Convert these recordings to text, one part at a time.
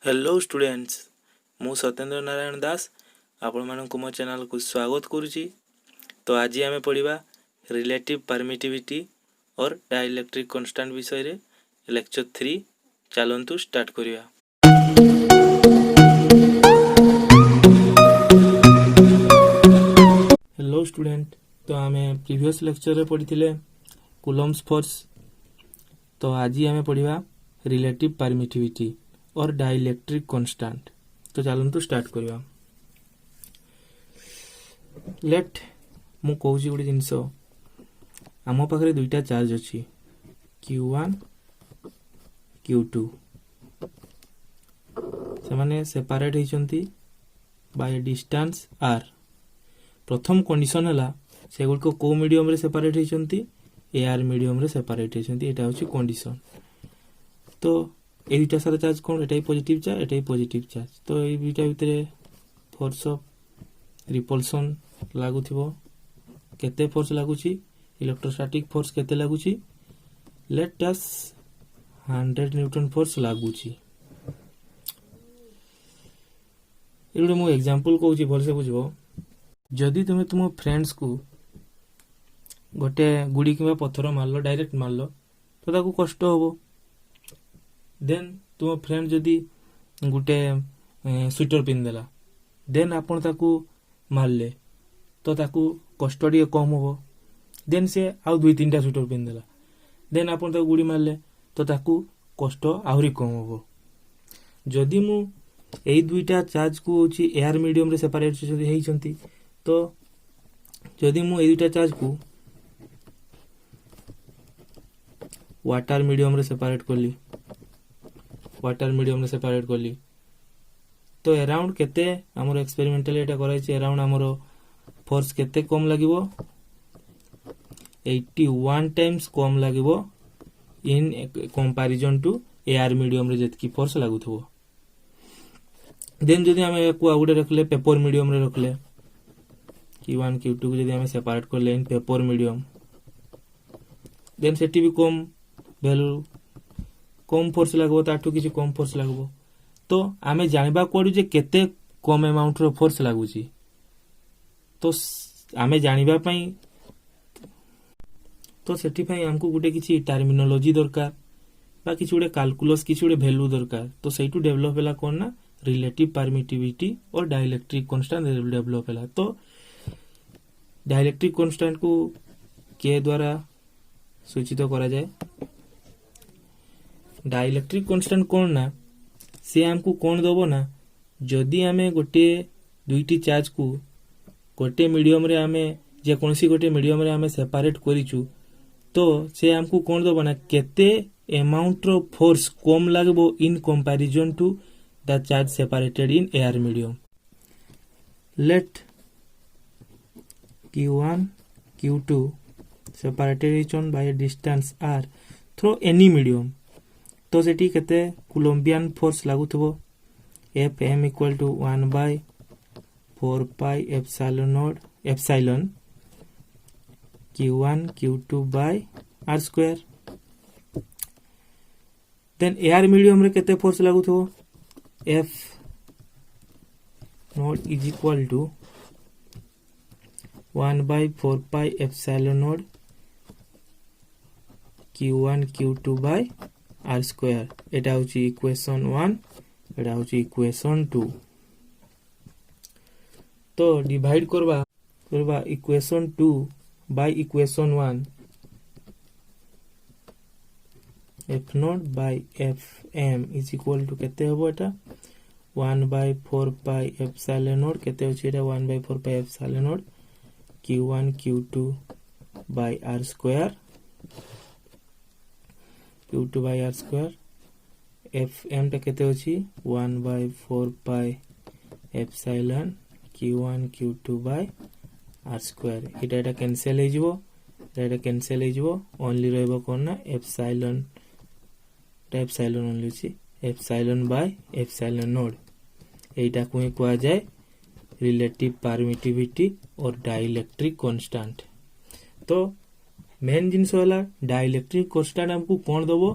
Hello students, मु सत्येंद्र नारायण दास आपण मानक मो चैनल को स्वागत करुच्ची। तो आज आम पढ़ा रिलेटिव परमिटिविटी और डाइलेक्ट्रिक कांस्टेंट विषय रे लेक्चर 3। चलंतु स्टार्ट करिया। हेलो स्टूडेंट, तो आम प्रीवियस लेक्चर रे पढ़ी कूलम्ब्स फोर्स। तो आज आम पढ़ा रिलेटिव परमिटिविटी और डाइलेक्ट्रिक कांस्टेंट। तो चलंतु स्टार्ट करिया। लेट मु कहूँ गोटे जिनस, आम पाखे दुईटा चार्ज अच्छी Q1 Q2 से माने सेपरेट होइचंती बाय डिस्टेंस r। प्रथम कंडीशन है से गुड को मीडियम रे सेपरेट होइचंती एआर मीडियम रे सेपरेट होइचंती। एटा होची कंडीशन। तो ए दुटा सारा चार्ज कोन, एटाई पॉजिटिव चार्ज, एटाई पॉजिटिव चार्ज। तो ए दुटा भितरे फोर्स ऑफ रिपल्सन लागुथिबो। केते फोर्स लागुची, इलेक्ट्रोस्टैटिक फोर्स केते लागुची, लेट अस 100 न्यूटन फोर्स लागुची। एडे मो एग्जांपल कहूची, भलसे बुझबो। जदि तुमे तुम फ्रेंड्स को गोटे गुड़ी किंबा पत्थर मारलो, डायरेक्ट मारलो, तो ताकू कष्ट होबो। देन तुम फ्रेंड जदि गोटे स्वेटर पिंधदेला, देन आपण ताकू मारले तो ताकू कष्ट टिके कम होबो। देन से आउ 2-3टा स्वेटर पिंधदेला, देन आपण ताकू गुड़ी मारले तो ताकू कष्ट आहुरी कम होबो। जदि मु एई दुईटा चार्ज को होची एयर मीडियम रे सेपरेट हेइचंती, तो जदि मु एई दुईटा चार्ज को वाटर मीडियम रे सेपरेट करली, वाटर मीडियम रे सेपरेट करली, तो अराउंड केते हमर एक्सपेरिमेंटल एटा कराई छै, अराउंड हमर फोर्स केते कम लागिवो, 81 टाइम्स कम लागिवो in comparison to air medium रे जेतकी फोर्स लागुथबो। देन जदि हम को आगुडे रखले पेपर मीडियम रे रखले, Q1 Q2 को जदि हम सेपरेट करले इन पेपर मीडियम, देन सेटी भी कम वैल्यू, कम फोर्स लागबो, ताठू किछि कम फोर्स लागबो। तो आमे जानिबा कोडू जे केते कम अमाउंट रो फोर्स लागुची। तो आमे जानिबा पई तो सेठी पई हमकु गुटे किछि टर्मिनोलॉजी दरकार, बा किछि गुटे कैलकुलस, किछि गुटे वैल्यू दरकार। तो सेटू डेवलप होला कोन ना, रिलेटिव परमिटिविटी और डाइलेक्ट्रिक कांस्टेंट डेवलप होला। तो डाइलेक्ट्रिक कांस्टेंट को के द्वारा सूचित करा जाए। डाइलेक्ट्रिक कांस्टेंट कोन ना, से हमकु कोन दबो ना, जदि आमे गोटे दुईटी चार्ज को गोटे मीडियम रे आमे जे कोनसी गोटे मीडियम रे आमे सेपरेट करिचु, तो से हमकु कोन दबो ना, केते अमाउंट रो फोर्स कम लागबो in comparison to the charge separated in air medium. Let Q1 Q2 separated each one by a distance r through any medium। तो सेठी केते कोलंबियन फोर्स लागुथबो, Fm equal to 1 by 4 pi epsilon Q1 Q2 by r square। Then air medium रे केते force लागुथबो, F naught is equal to 1 by 4 pi epsilon node Q1 Q2 by r square। एटा होची equation 1, एटा होची equation 2। तो divide करबा equation 2 by equation 1, F naught by Fm is equal to केते होबो, एटा 1 by 4 pi epsilon node केते होची, एटा 1 by 4 pi epsilon node Q1 Q2 by r square, Q2 by r square। Fm टा केते होची 1 by 4 pi epsilon Q1 Q2 by r square। एटा cancel हे जिवो, एटा कैंसिल हे जिवो, ओनली रहबो कोन ना एप्सिलॉन, एप्सिलॉन ओनली छी एप्सिलॉन बाय एप्सिलॉन नोड। एटा को कहा जाए रिलेटिव परमिटिविटी और डाइलेक्ट्रिक कांस्टेंट। तो मेन जिनस वाला डाइलेक्ट्रिक कांस्टेंट हमको कौन दबो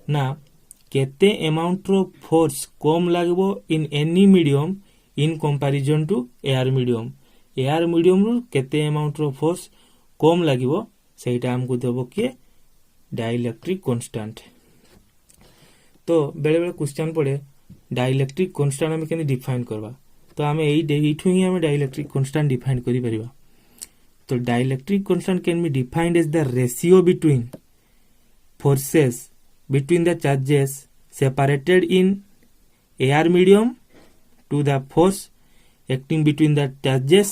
ना, केते अमाउंट रो फोर्स कम लागबो in any medium in comparison to air medium. Air medium रो केते अमाउंट रो फोर्स कम लागबो सेटा हमको देबो कि डाइलेक्ट्रिक कांस्टेंट। तो बेले बेले क्वेश्चन पड़े डाइलेक्ट्रिक कांस्टेंट हम केने डिफाइन करबा। तो आम एठू ही हम डाइलेक्ट्रिक कांस्टेंट डिफाइन करि परिबा। तो dielectric constant can be defined as the ratio between forces between the charges separated in air medium to the force acting between the charges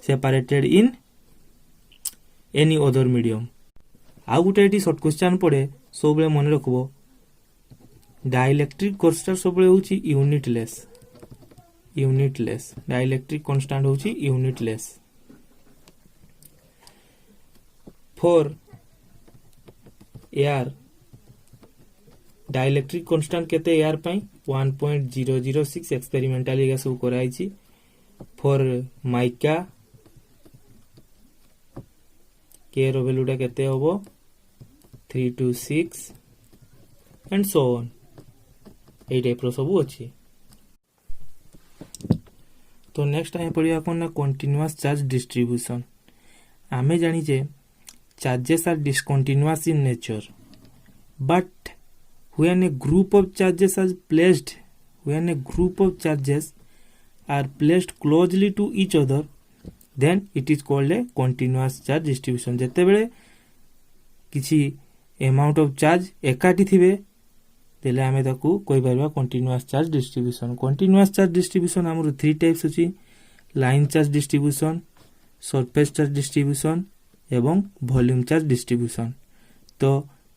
separated in any other medium। आउ गोटे eighty short question पड़े सब बेले मन रखबो dielectric constant सब बेले होची यूनिटलेस डाइलेक्ट्रिक कांस्टेंट होची unitless. For air dielectric constant केते एयर पई 1.006 एक्सपेरिमेंटली का सब कराई छी। फॉर माइका के रो वैल्यूटा केते होबो 326 एंड सो ऑन ए टाइप रो सब अछि। तो नेक्स्ट टाइम पढ़िया कोन ना कंटीन्यूअस चार्ज डिस्ट्रीब्यूशन। आमे जानि जे charges are discontinuous in nature but when a group of charges are placed closely to each other then it is called a continuous charge distribution। जते बेले किछि amount of charge एकाठी थिबे तेले आमे ताकू कोइ परबा continuous charge distribution। continuous charge distribution हमर 3 types अछि line charge distribution, surface charge distribution एवं volume charge distribution। तो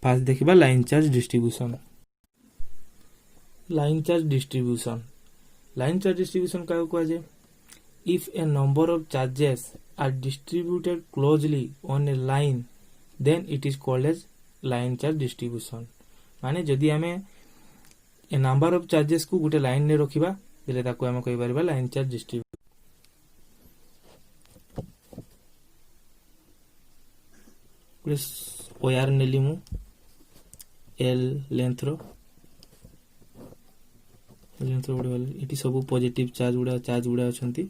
फास्ट देखिबा line charge distribution. Line charge distribution का कहवा जाय if a number of charges are distributed closely on a line then it is called as line charge distribution. माने जदि हमें ए number of charges को गोटे लाइन ने रखिबा देले ताको हम कहि परबा लाइन चार्ज डिस्ट्रीब्यूशन। ओयार नेलिमु एल लेंथ रो गुडे इटी सब पॉजिटिव चार्ज गुडा अछंती।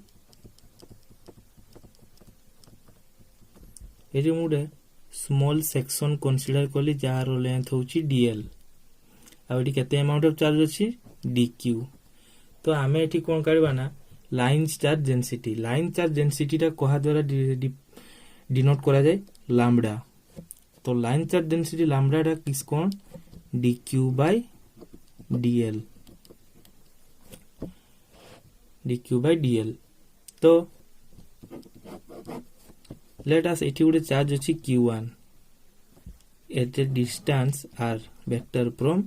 एजे मुडे स्मॉल सेक्शन कंसीडर कली जार लेंथ होची डीएल आ एटी केते अमाउंट ऑफ चार्ज अछि डीक्यू। तो आमे एटी कोन करबा ना लाइन चार्ज डेंसिटी ता कहा द्वारा डिनोट करा जाय लैम्बडा। तो लाइन चार्ज डेंसिटी लैम्बडा टा किस कोन dq by dl। तो लेट अस एठी उडे चार्ज अछि q1 at a distance r vector from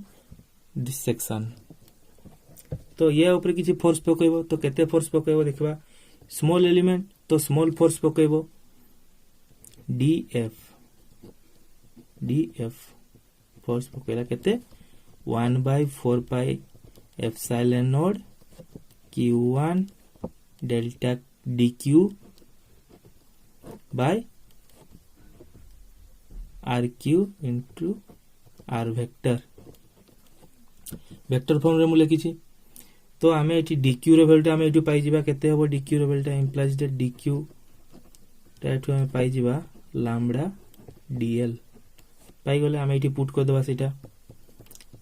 this section. तो ये ऊपर किछि फोर्स पकइबो तो केते फोर्स पकइबो देखबा स्मॉल एलिमेंट तो स्मॉल फोर्स पकइबो df फोर्स पकइला केते 1/4 pi epsilon not q1 delta dq by rq into r vector form रे मु लिखिछि। तो आमे एठी dq रो वैल्यू आमे एठी पाई जिबा केते होबो dq rho value implies that dq that आमे पाई जिबा लैम्बडा dl पाई गले आमे एठी पुट कर देबा सेटा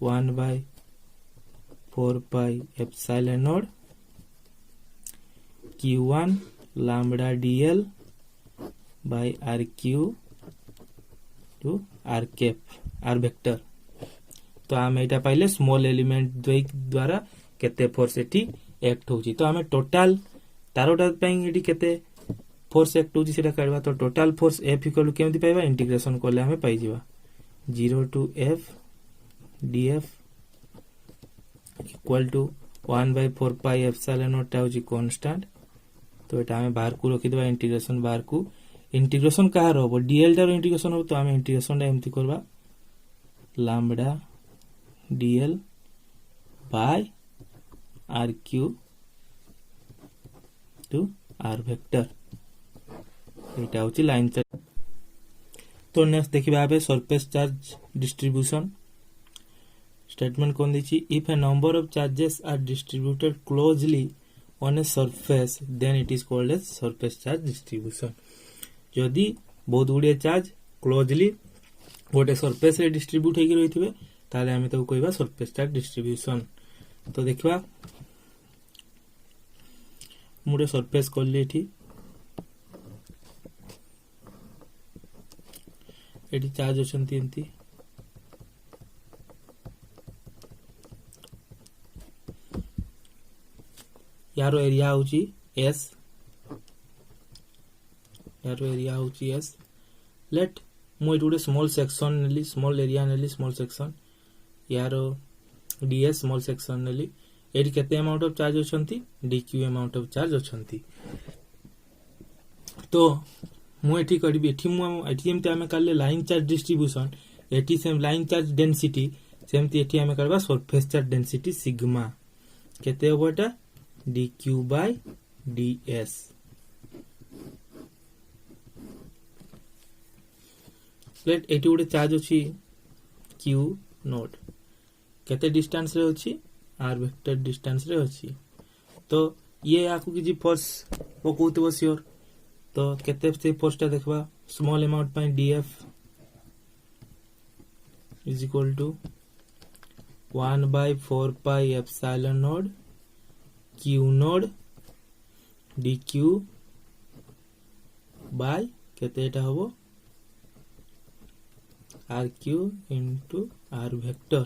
1/4 pi epsilon not q1 lambda dl by rq to r cap r vector. तो आम एटा पाइले स्मॉल एलिमेंट द्वारा केते फोर्स एठी एक्ट होची। तो आमे टोटल तारोटा पई एठी केते फोर्स एक्ट होची सेटा काढबा। तो total force F equal to केमति पाइबा इंटीग्रेशन करले हमें पाई जिबा 0 to F df equal to 1/4 pi epsilon naught टा होची कांस्टेंट। तो एटा हमें बाहर को रखि देबा इंटीग्रेशन बाहर को इंटीग्रेशन कहार होबो dl टा इंटीग्रेशन होबो। तो हमें इंटीग्रेशन टा एमति करबा lambda dl by rq to r vector एटा होची लाइन चार्ज। तो नेक्स्ट देखिबा आबे सरफेस चार्ज डिस्ट्रीब्यूशन। स्टेटमेंट कौन दीची if a number of charges are distributed closely on a surface then it is called as surface charge distribution. जदि बहुत गुड़िए चार्ज क्लोजली गोटे सरफेस रे डिस्ट्रीब्यूट होकर रही थे ताले आमे तो कहबा सरफेस चार्ज डिस्ट्रीब्यूशन। तो देखिबा मुरे सरफेस करले एटी चार्ज अछंती एंती यारो एरिया होची एस, यारो एरिया होची एस। लेट मु एटी गोटे स्मॉल सेक्शन नेली, स्मॉल एरिया नेली, स्मॉल सेक्शन यारो डीएस स्मॉल सेक्शन नेली। एटी केते अमाउंट ऑफ चार्ज अछंती डीक्यू अमाउंट ऑफ चार्ज अछंती। तो मु एटी करबी एटी जेमते आमे करले लाइन चार्ज डिस्ट्रीब्यूशन एटी सेम लाइन चार्ज डेंसिटी सेमती एटी आमे करबा सरफेस चार्ज डेंसिटी सिग्मा केते होबो एटा dq by ds। लेट एटी गोटे चार्ज अछि q नोड केते डिस्टेंस रे अछि r वेक्टर डिस्टेंस रे अछि। तो ये आकु कि फोर्स पकोतबो सियोर तो केते से फोर्स ता देखबा स्मॉल अमाउंट पय df is equal to 1 by 4 pi epsilon naught q naught dq by केते एटा होबो rq into r वेक्टर।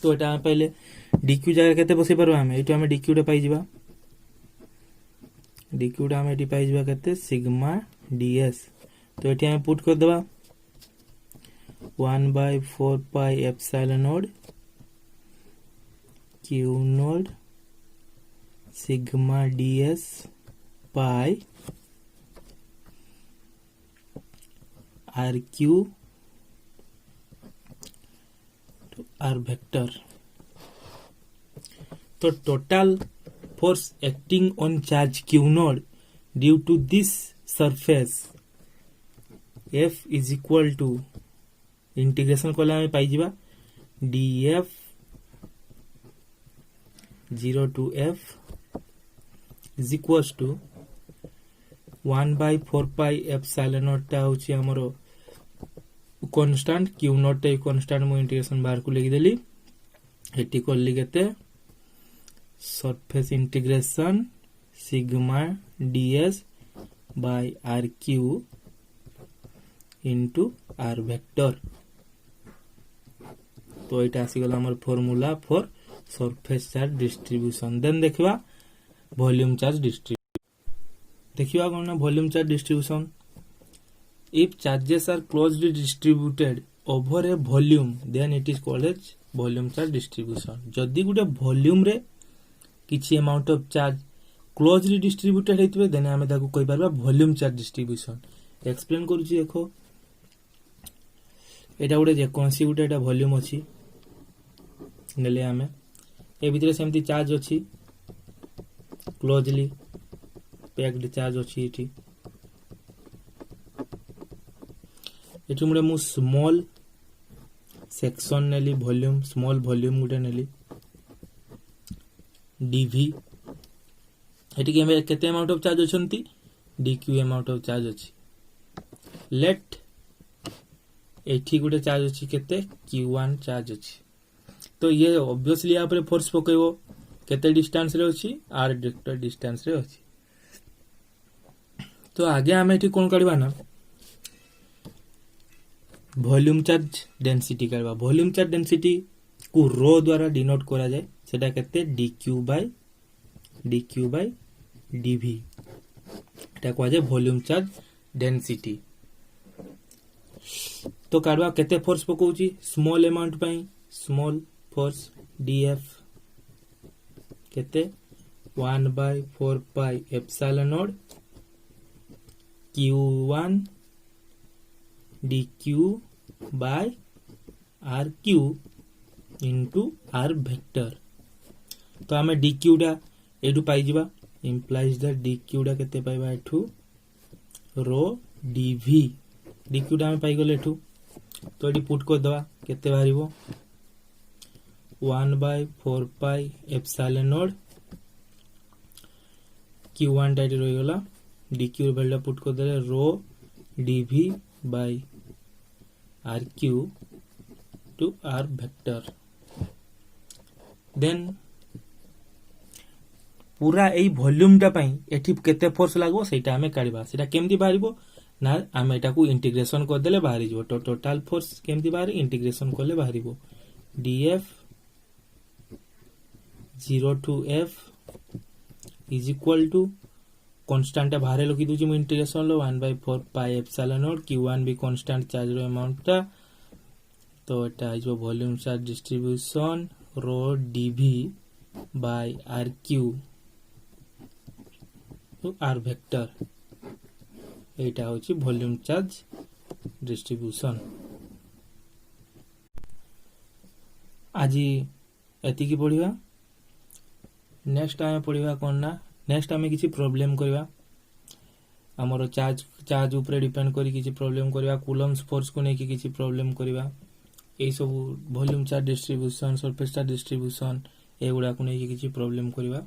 तो एटा पहले dq जगह केते बसै परबा हम एटो हम dq रे पाई जिबा dq रे हम एटी पाई जिबा केते सिग्मा ds। तो एटी हम पुट कर देबा 1 by 4 pi epsilon naught q naught sigma ds by rq to r vector। तो total force acting on charge q naught due to this surface f is equal to integration कला में पाई जिबा df 0 to f is equals to 1 by 4 pi epsilon naught टा होची हमरो constant q naught टा constant मो integration बाहर को लिख देली एटी करली केते surface integration sigma ds by rq into r vector. तो एटा आसी गला हमर formula for surface charge distribution. Then देखिबा वॉल्यूम चार्ज डिस्ट्रीब्यूशन। देखिबा कोन volume charge distribution if charges are closely distributed over a volume then it is called as volume charge distribution. जदी गुटे वॉल्यूम रे किछि amount of charge closely distributed हेतिबे then हमें ताको कहि परबा वॉल्यूम चार्ज डिस्ट्रीब्यूशन। एक्सप्लेन करूची देखो एटा गुटे जे कोनसी गुटे एटा वॉल्यूम अछि नेले हमें ए भितरे सेमती चार्ज अछि क्लोजली पैक्ड चार्ज अछि एठी एठी मुरे मु स्मॉल सेक्शन नेली वॉल्यूम स्मॉल वॉल्यूम गुटे नेली dv एठी के केते अमाउंट ऑफ चार्ज अछंती dq अमाउंट ऑफ चार्ज अछि। लेट एठी गुटे चार्ज अछि केते q1 चार्ज अछि। तो ये ऑब्वियसली यहाँ पर फोर्स पकेबो केते डिस्टेंस रे अछि r वेक्टर डिस्टेंस रे अछि। तो आगे हमें एठी कोन करबा ना वॉल्यूम चार्ज डेंसिटी करबा। वॉल्यूम चार्ज डेंसिटी को रो द्वारा डिनोट करा जाय सेटा केते dq by dv एटा को जाय वॉल्यूम चार्ज डेंसिटी। तो करबा केते फोर्स पकोची स्मॉल अमाउंट पई स्मॉल फोर्स df केते 1 by 4 pi epsilon node q1 dq by rq into r vector। तो हमें dq डा एडू पाई जिबा implies that dq डा केते पाइबा एठू रो dv dq डा हमें पाई गले एठू। तो एडी पुट को दवा केते बाहरिबो 1/4πε0 Q1 टा रही गला dq वैल्यू पुट कर देले rho dv by rq to r vector then पूरा एई वॉल्यूम टा पई एठी केते फोर्स लागो सेटा हमें काढिबा सेटा केमति बाहरिबो ना हम एटा को इंटीग्रेशन कर देले बाहरी जबो तो टोटल फोर्स केमति बाहरी इंटीग्रेशन करले बाहरिबो df 0 to f is equal to constant बाहर लिखि दूची मु इंटीग्रेशन लो 1/4πε0 q1 भी कांस्टेंट चार्ज रो अमाउंट टा तो एटा आइजो volume charge distribution rho dv by rq to r vector एटा होची वॉल्यूम चार्ज डिस्ट्रीब्यूशन आजी एति की पढिबा नेक्स्ट आमे पढिबा कोन ना नेक्स्ट आमे किछि प्रॉब्लम करबा हमरो चार्ज ऊपर डिपेंड करी किछि प्रॉब्लम करबा कूलम्स फोर्स को नै कि किछि प्रॉब्लम करबा ए सब volume charge distribution surface charge distribution एगुडा को नै कि किछि प्रॉब्लम करबा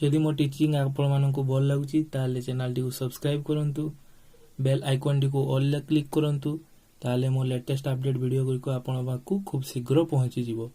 यदि मो टीचिंग आपण मानन को भल लागुची ताले चैनल टी को सब्सक्राइब करंतु बेल आइकन टी को ऑल क्लिक करंतु ताले मो लेटेस्ट अपडेट वीडियो को आपण बाकू खूब शीघ्र पहुंची जिवो।